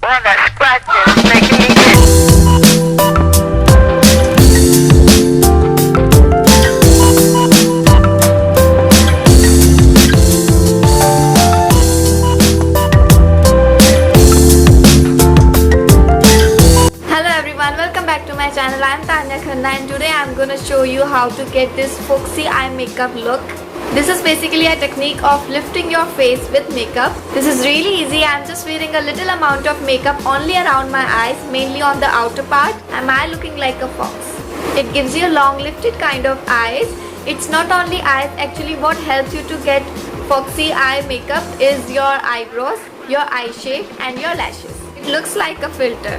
All that scratching is making me itch. Hello everyone, welcome back to my channel. I am Tanya Khanna and today I am gonna show you how to get this foxy eye makeup look. This is basically a technique of lifting your face with makeup. This is really easy. I am just wearing a little amount of makeup only around my eyes, mainly on the outer part. Am I looking like a fox? It gives you a long lifted kind of eyes. It's not only eyes, actually what helps you to get foxy eye makeup is your eyebrows, your eye shape and your lashes. It looks like a filter.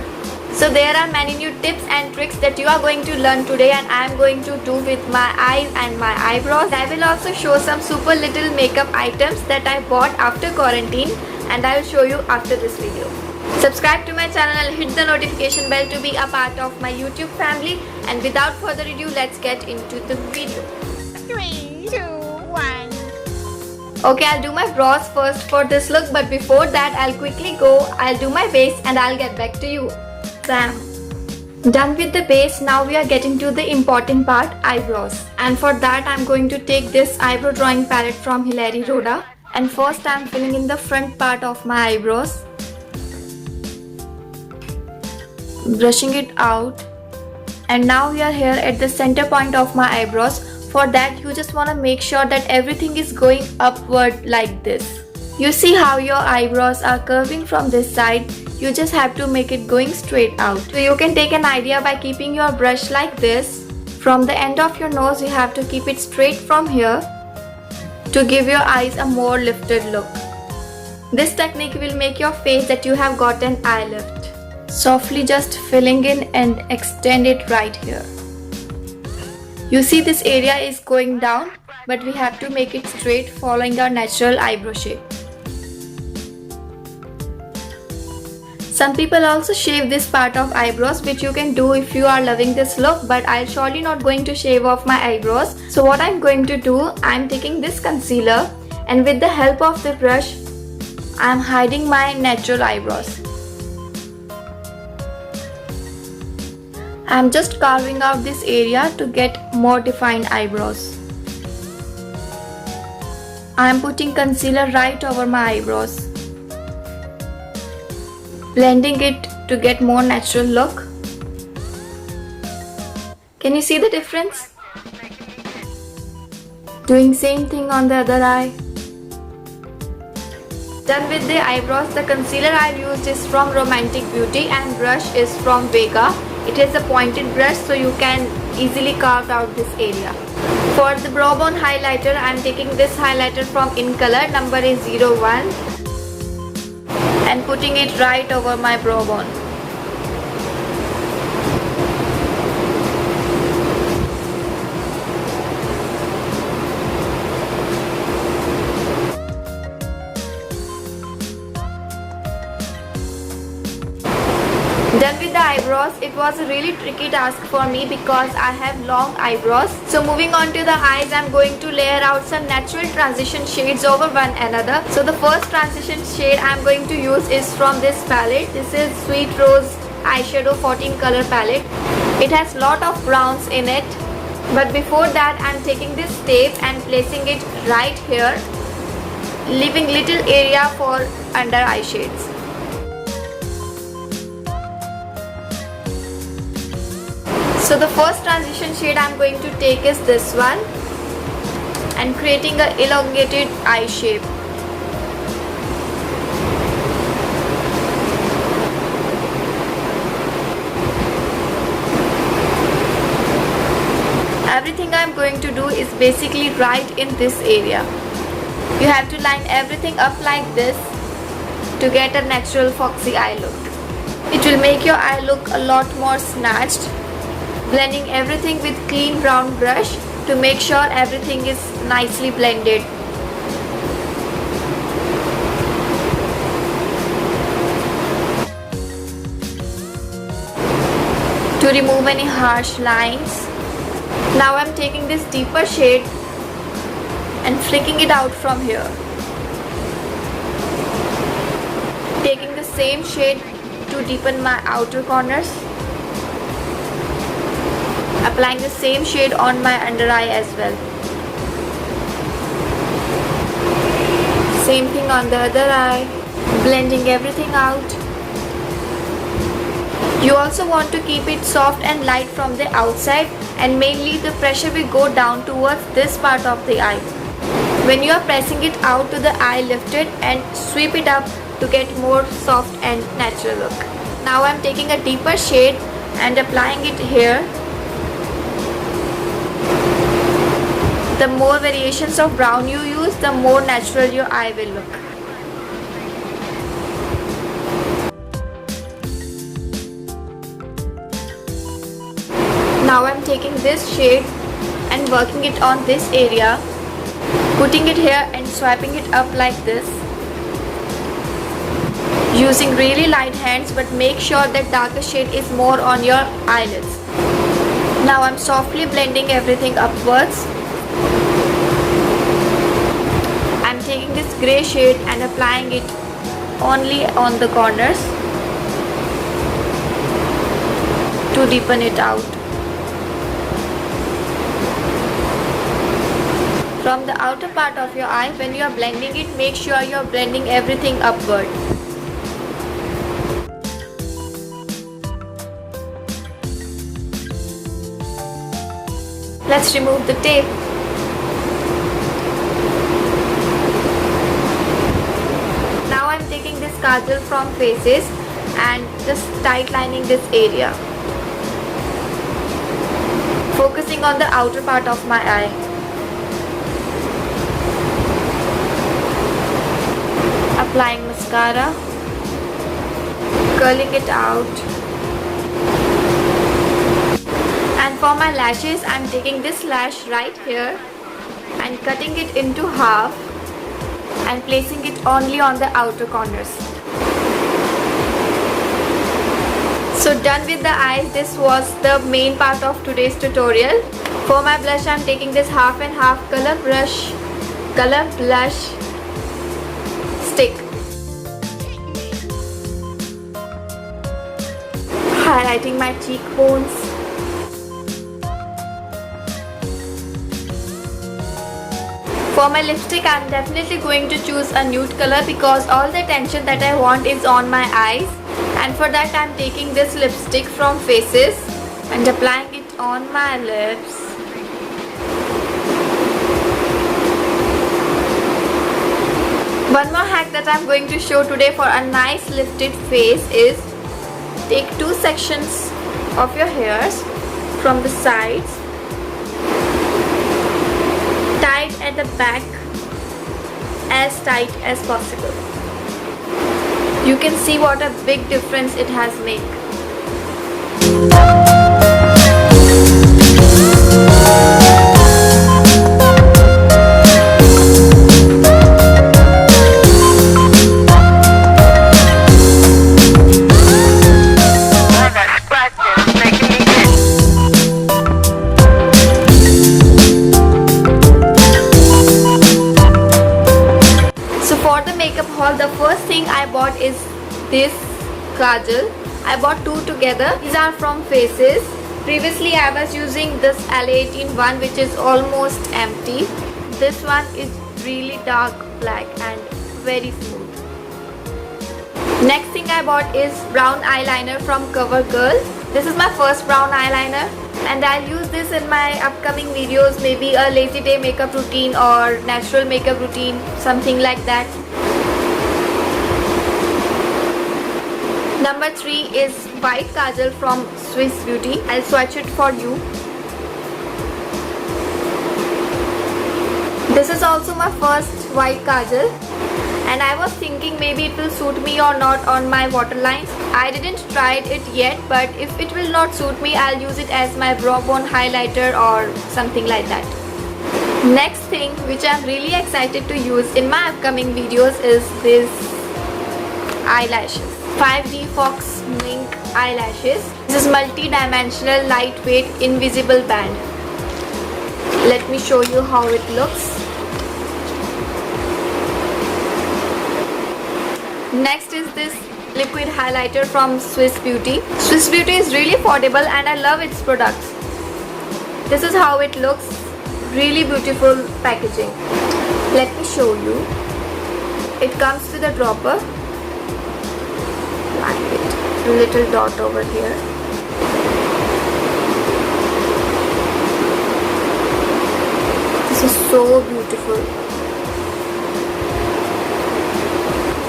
So there are many new tips and tricks that you are going to learn today and I am going to do with my eyes and my eyebrows. I will also show some super little makeup items that I bought after quarantine and I will show you after this video. Subscribe to my channel and hit the notification bell to be a part of my YouTube family, and without further ado, let's get into the video. 3, 2, 1. Okay, I'll do my brows first for this look, but before that I'll do my base and I'll get back to you. Bam. Done with the base, now we are getting to the important part, eyebrows. And for that I'm going to take this eyebrow drawing palette from Hilary Rhoda. And first I'm filling in the front part of my eyebrows, brushing it out. And now we are here at the center point of my eyebrows. For that you just want to make sure that everything is going upward like this. You see how your eyebrows are curving from this side? You just have to make it going straight out. So you can take an idea by keeping your brush like this. From the end of your nose you have to keep it straight from here to give your eyes a more lifted look. This technique will make your face that you have got an eye lift. Softly just filling in and extend it right here. You see this area is going down, but we have to make it straight following our natural eyebrow shape. Some people also shave this part of eyebrows, which you can do if you are loving this look, but I'm surely not going to shave off my eyebrows. So what I'm going to do, I'm taking this concealer and with the help of the brush, I'm hiding my natural eyebrows. I'm just carving out this area to get more defined eyebrows. I'm putting concealer right over my eyebrows, blending it to get more natural look. Can you see the difference? Doing same thing on the other eye. Done with the eyebrows. The concealer I've used is from Romantic Beauty and brush is from Vega. It is a pointed brush so you can easily carve out this area. For the brow bone highlighter, I'm taking this highlighter from InColor, number is 01, and putting it right over my brow bone. Done with the eyebrows. It was a really tricky task for me because I have long eyebrows. So moving on to the eyes, I'm going to layer out some natural transition shades over one another. So the first transition shade I'm going to use is from this palette. This is Sweet Rose Eyeshadow 14 color palette. It has lot of browns in it. But before that, I'm taking this tape and placing it right here, leaving little area for under eye shades. So the first transition shade I'm going to take is this one and creating an elongated eye shape. Everything I'm going to do is basically right in this area. You have to line everything up like this to get a natural foxy eye look. It will make your eye look a lot more snatched. Blending everything with clean brown brush to make sure everything is nicely blended. To remove any harsh lines. Now I'm taking this deeper shade and flicking it out from here. Taking the same shade to deepen my outer corners. Applying the same shade on my under eye as well. Same thing on the other eye. Blending everything out. You also want to keep it soft and light from the outside, and mainly the pressure will go down towards this part of the eye. When you are pressing it out to the eye, lift it and sweep it up to get more soft and natural look. Now I am taking a deeper shade and applying it here. The more variations of brown you use, the more natural your eye will look. Now I am taking this shade and working it on this area, putting it here and swiping it up like this. Using really light hands, but make sure that darker shade is more on your eyelids. Now I am softly blending everything upwards. I am taking this grey shade and applying it only on the corners to deepen it out. From the outer part of your eye, when you are blending it, make sure you are blending everything upward. Let's remove the tape. Now I'm taking this kajal from Faces and just tight lining this area. Focusing on the outer part of my eye. Applying mascara, curling it out, and for my lashes I'm taking this lash right here and cutting it into half and placing it only on the outer corners. So done with the eyes. This was the main part of today's tutorial. For my blush I'm taking this half and half color blush stick, highlighting my cheekbones. For my lipstick, I'm definitely going to choose a nude color because all the attention that I want is on my eyes, and for that I'm taking this lipstick from Faces and applying it on my lips. One more hack that I'm going to show today for a nice lifted face is take two sections of your hairs from the sides, tight at the back, as tight as possible. You can see what a big difference it has made. The first thing I bought is this kajal. I bought two together. These are from Faces. Previously I was using this L18 one, which is almost empty. This one is really dark black and very smooth. Next thing I bought is brown eyeliner from CoverGirl. This is my first brown eyeliner and I'll use this in my upcoming videos, maybe a lazy day makeup routine or natural makeup routine, something like that. Number 3 is white kajal from Swiss Beauty. I'll swatch it for you. This is also my first white kajal and I was thinking maybe it will suit me or not on my waterline. I didn't try it yet, but if it will not suit me, I'll use it as my brow bone highlighter or something like that. Next thing which I'm really excited to use in my upcoming videos is this eyelashes. 5D Fox Mink eyelashes. This is multi-dimensional, lightweight, invisible band. Let me show you how it looks. Next is this liquid highlighter from Swiss Beauty. Swiss Beauty is really affordable and I love its products. This is how it looks. Really beautiful packaging. Let me show you. It comes with a dropper. Like it. Little dot over here. This is so beautiful.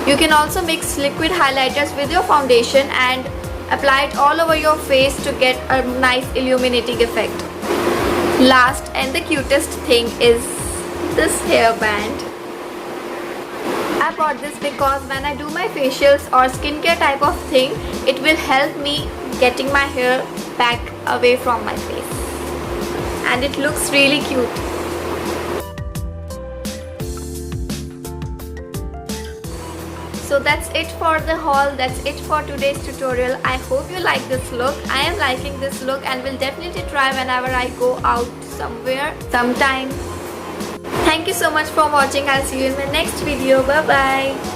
You can also mix liquid highlighters with your foundation and apply it all over your face to get a nice illuminating effect. Last and the cutest thing is this hairband. I bought this because when I do my facials or skincare type of thing, it will help me getting my hair back away from my face. And it looks really cute. So that's it for the haul. That's it for today's tutorial. I hope you like this look. I am liking this look and will definitely try whenever I go out somewhere sometime. Thank you so much for watching. I'll see you in my next video. Bye bye.